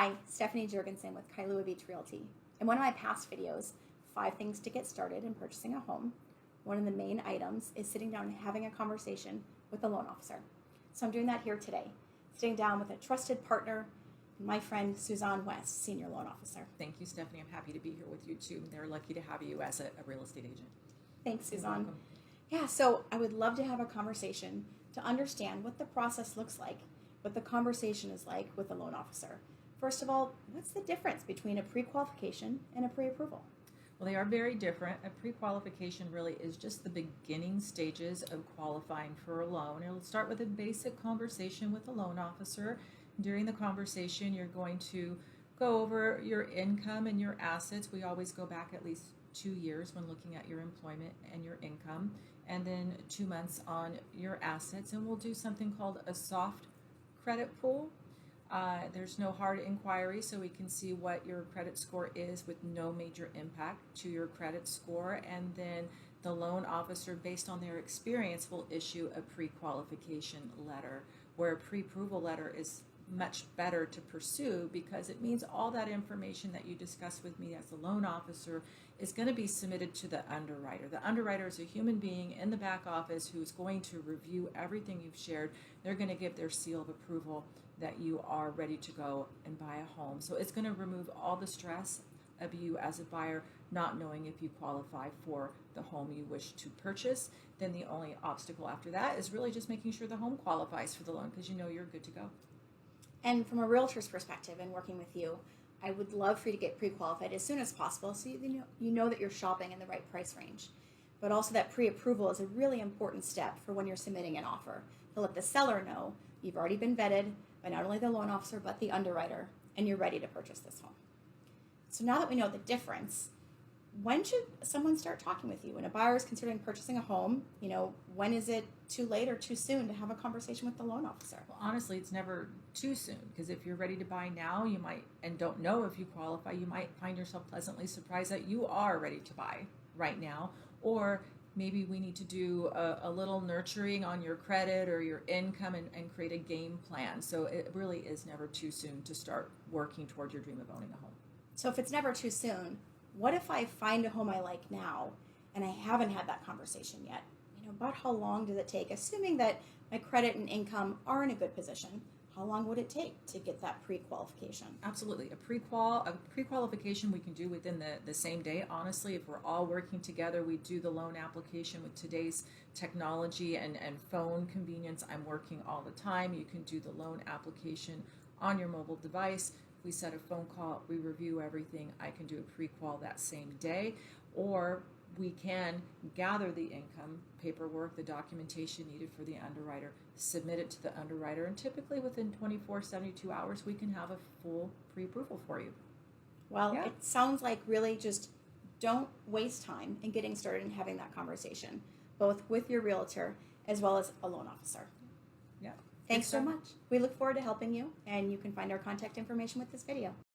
Hi, Stephanie Jurgensen with Kailua Beach Realty. In one of my past videos, 5 things to get started in purchasing a home, one of the main items is sitting down and having a conversation with a loan officer. So I'm doing that here today, sitting down with a trusted partner, my friend Suzohne West, Senior Loan Officer. Thank you, Stephanie. I'm happy to be here with you too. They're lucky to have you as a real estate agent. Thanks, You're Suzohne. welcome. Yeah, so I would love to have a conversation to understand what the process looks like, what the conversation is like with a loan officer. First of all, what's the difference between a pre-qualification and a pre-approval? Well, they are very different. A pre-qualification really is just the beginning stages of qualifying for a loan. It'll start with a basic conversation with a loan officer. During the conversation, you're going to go over your income and your assets. We always go back at least 2 years when looking at your employment and your income, and then 2 months on your assets. And we'll do something called a soft credit pool. There's no hard inquiry, so we can see what your credit score is with no major impact to your credit score. And then the loan officer, based on their experience, will issue a pre-qualification letter, where a pre-approval letter is much better to pursue because it means all that information that you discuss with me as a loan officer is going to be submitted to the underwriter. The underwriter is a human being in the back office who's going to review everything you've shared. They're going to give their seal of approval that you are ready to go and buy a home. So it's going to remove all the stress of you as a buyer not knowing if you qualify for the home you wish to purchase. Then the only obstacle after that is really just making sure the home qualifies for the loan because you know you're good to go. And from a realtor's perspective and working with you, I would love for you to get pre-qualified as soon as possible so you know that you're shopping in the right price range. But also that pre-approval is a really important step for when you're submitting an offer, to let the seller know you've already been vetted by not only the loan officer but the underwriter and you're ready to purchase this home. So now that we know the difference, when should someone start talking with you? When a buyer is considering purchasing a home, when is it too late or too soon to have a conversation with the loan officer? Well, honestly, it's never too soon because if you're ready to buy now, you might, and don't know if you qualify, you might find yourself pleasantly surprised that you are ready to buy right now. Or maybe we need to do a little nurturing on your credit or your income and create a game plan. So it really is never too soon to start working toward your dream of owning a home. So if it's never too soon, what if I find a home I like now and I haven't had that conversation yet? About how long does it take? Assuming that my credit and income are in a good position, how long would it take to get that pre-qualification? Absolutely. A pre-qualification we can do within the same day. Honestly, if we're all working together, we do the loan application with today's technology and phone convenience. I'm working all the time. You can do the loan application on your mobile device. We set a phone call, we review everything. I can do a pre-qual that same day, or we can gather the income paperwork, the documentation needed for the underwriter, submit it to the underwriter, and typically within 24, 72 hours, we can have a full pre-approval for you. Well, Yeah. It sounds like really just don't waste time in getting started and having that conversation, both with your realtor as well as a loan officer. Yeah. Thanks so much. We look forward to helping you, and you can find our contact information with this video.